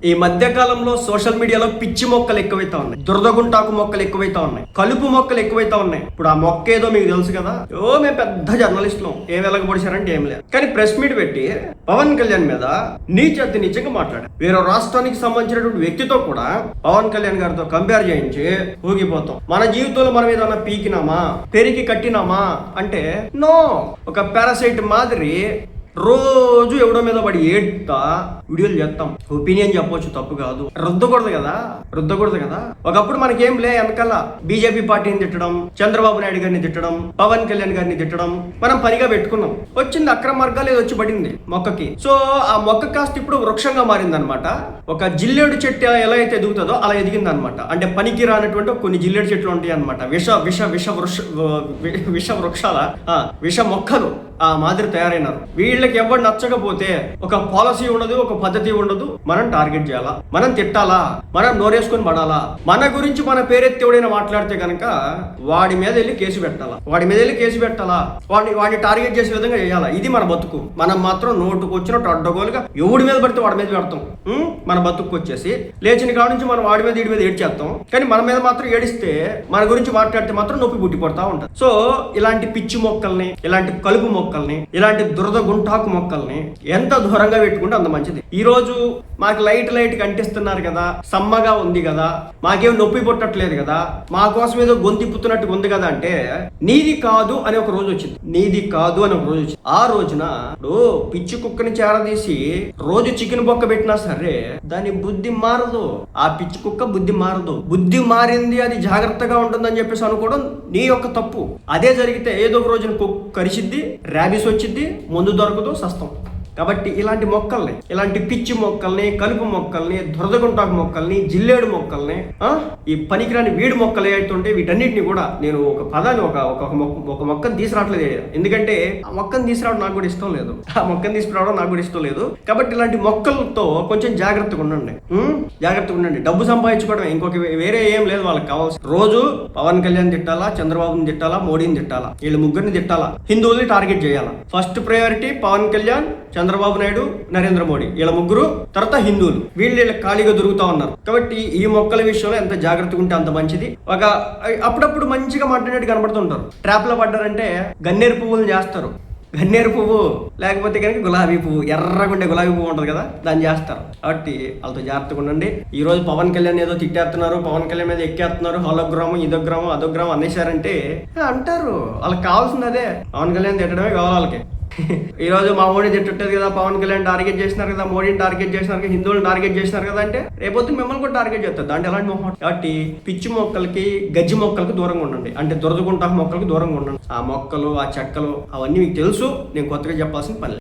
ఈ మధ్య కాలంలో సోషల్ మీడియాలో పిచ్చి మొక్కలు ఎక్కువైతా ఉన్నాయి, దురదగుంటాకు మొక్కలు ఎక్కువైతా ఉన్నాయి, కలుపు మొక్కలు ఎక్కువైతా ఉన్నాయి. ఇప్పుడు ఆ మొక్క ఏదో మీకు తెలుసు కదా, మేము పెద్ద జర్నలిస్టులం, ఏం వెలగబడిచారంటే ఏం లేదు. కానీ ప్రెస్ మీట్ పెట్టి పవన్ కళ్యాణ్ మీద నీచతి నీచంగా మాట్లాడారు. వేరే రాష్ట్రానికి సంబంధించినటువంటి వ్యక్తితో కూడా పవన్ కళ్యాణ్ గారితో కంపేర్ చేయించి ఊగిపోతాం. మన జీవితంలో మనం ఏదన్నా పీకినామా, పెరిగి కట్టినామా అంటే నో. ఒక పారాసైట్ మాదిరి రోజు ఎవడో మీద పడి ఏడ్తా వీడియోలు చేస్తాం. ఒపీనియన్ చెప్పొచ్చు, తప్పు కాదు, రుద్దకూడదు కదా. ఒకప్పుడు మనకేం లే, వెనకాల బీజేపీ పార్టీని తిట్టడం, చంద్రబాబు నాయుడు గారిని తిట్టడం, పవన్ కళ్యాణ్ గారిని తిట్టడం మనం పనిగా పెట్టుకున్నాం. వచ్చింది అక్రమ మార్గాలు ఏదో వచ్చి పడింది మొక్కకి. సో ఆ మొక్క కాస్త ఇప్పుడు వృక్షంగా మారింది అనమాట. ఒక జిల్లేడు చెట్టు ఎలా అయితే ఎదుగుతుందో అలా ఎదిగింది అనమాట. అంటే పనికి రానటువంటి కొన్ని జిల్లేడు చెట్లు ఉంటాయి అనమాట. విష వృక్షాల విష మొక్కలు ఆ మాదిరి తయారైనారు. వీళ్ళకి ఎవరు నచ్చకపోతే ఒక పాలసీ ఉండదు, ఒక పద్ధతి ఉండదు. మనం టార్గెట్ చేయాలా, మనం తిట్టాలా, మనం నోరేసుకొని పడాలా. మన గురించి మన పేరెత్తి ఎవడైనా మాట్లాడితే కనుక వాడి మీద వెళ్ళి కేసు పెట్టాలా, వాడిని టార్గెట్ చేసే విధంగా చేయాలా. ఇది మన బతుకు. మనం మాత్రం నోటుకు వచ్చినట్టు అడ్డగోలుగా ఎవడి మీద పడితే వాడి మీద పెడతాం. మన బతుకు వచ్చేసి లేచిన కాడ నుంచి మనం వాడి మీద వీడి మీద ఏడ్చేస్తాం. కానీ మన మీద మాత్రం ఏడిస్తే, మన గురించి మాట్లాడితే మాత్రం నొప్పి పుట్టి పడతా ఉంటుంది. సో ఇలాంటి పిచ్చి మొక్కల్ని, ఇలాంటి కలుపు మొక్కల్ని, ఇలాంటి దురద గుంటాకు మొక్కల్ని ఎంత దూరంగా పెట్టుకుంటే అంత మంచిది. ఈ రోజు మాకు లైట్ కంటిస్తున్నారు కదా, సమ్మగా ఉంది కదా, మాకేం నొప్పి పుట్టట్లేదు కదా, మా కోసం ఏదో గొంతిప్పుతున్నట్టు ఉంది కదా అంటే నీది కాదు అని ఒక రోజు వచ్చింది. ఆ రోజున పిచ్చి కుక్కని చేరదీసి రోజు చికెన్ బొక్క పెట్టినా సరే దాని బుద్ధి మారదు. ఆ పిచ్చి కుక్క బుద్ధి మారదు. బుద్ధి మారింది, అది జాగ్రత్తగా ఉంటుందని చెప్పేసి అనుకోవడం నీ యొక్క తప్పు. అదే జరిగితే ఏదో ఒక రోజున కుక్క కరిచిద్ది, ర్యాబీస్ వచ్చిద్ది, మందు దొరకదు, సస్తం. కాబట్టి ఇలాంటి మొక్కల్ని, ఇలాంటి పిచ్చి మొక్కల్ని, కలుపు మొక్కల్ని, దురదగుంటాకు మొక్కల్ని, జిల్లేడు మొక్కల్ని, ఈ పనికిరాని వీడి మొక్కలు ఏవైతుంటే వీటన్నిటిని కూడా నేను ఒక పదాన్ని ఒక మొక్కను తీసుకురావట్లేదు. ఎందుకంటే ఆ మొక్కను తీసుకురావడం నాకు కూడా ఇష్టం లేదు. కాబట్టి ఇలాంటి మొక్కలతో కొంచెం జాగ్రత్తగా ఉండండి. డబ్బు సంపాదించుకోవడం ఇంకొక వేరే ఏం లేదు. వాళ్ళకి కావాల్సి రోజు పవన్ కళ్యాణ్ తిట్టాలా, చంద్రబాబుని తిట్టాలా, మోడీని తిట్టాలా, వీళ్ళు ముగ్గురిని తిట్టాలా, హిందువుల్ని టార్గెట్ చేయాలా. ఫస్ట్ ప్రయారిటీ పవన్ కళ్యాణ్, చంద్రబాబు నాయుడు, నరేంద్ర మోడీ, వీళ్ళ ముగ్గురు. తర్వాత హిందువులు, వీళ్ళు ఖాళీగా దొరుకుతా ఉన్నారు. కాబట్టి ఈ మొక్కల విషయంలో ఎంత జాగ్రత్తగా ఉంటే అంత మంచిది. అప్పుడప్పుడు మంచిగా మాట్లాడేట్టు కనబడుతుంటారు. ట్రాప్ లో పడ్డారంటే గన్నేరు పువ్వులు చేస్తారు. గన్నేరు పువ్వు లేకపోతే కనుక గులాబీ పువ్వు, ఎర్రగుండే గులాబీ పువ్వు ఉంటుంది కదా, దాన్ని చేస్తారు. కాబట్టి వాళ్ళతో జాగ్రత్తగా ఉండండి. ఈ రోజు పవన్ కళ్యాణ్ ఏదో తిట్టేస్తున్నారు, పవన్ కళ్యాణ్ మీద ఎక్కేస్తున్నారు, హోలోగ్రాము, ఇదోగ్రాము, అదోగ్రాము అనేసారంటే అంటారు. వాళ్ళకి కావాల్సింది అదే, పవన్ కళ్యాణ్ తిట్టడమే కావాలి వాళ్ళకి. ఈ రోజు మా మోడీ తిట్టలేదు కదా, పవన్ కళ్యాణ్ టార్గెట్ చేసినారు కదా, మోడీని టార్గెట్ చేసినారు కదా, హిందువులను టార్గెట్ చేసినారు కదా అంటే రేపొద్దు మిమ్మల్ని కూడా టార్గెట్ చేస్తారు. దాంట్లో ఎలాంటి మొహం. కాబట్టి పిచ్చి మొక్కలకి, గజ్జి మొక్కలకి దూరంగా ఉండండి. అంటే దురదగుంటాకు మొక్కలకి దూరంగా ఉండండి. ఆ మొక్కలు, ఆ చెక్కలు అవన్నీ మీకు తెలుసు, నేను కొత్తగా చెప్పాల్సిన పని.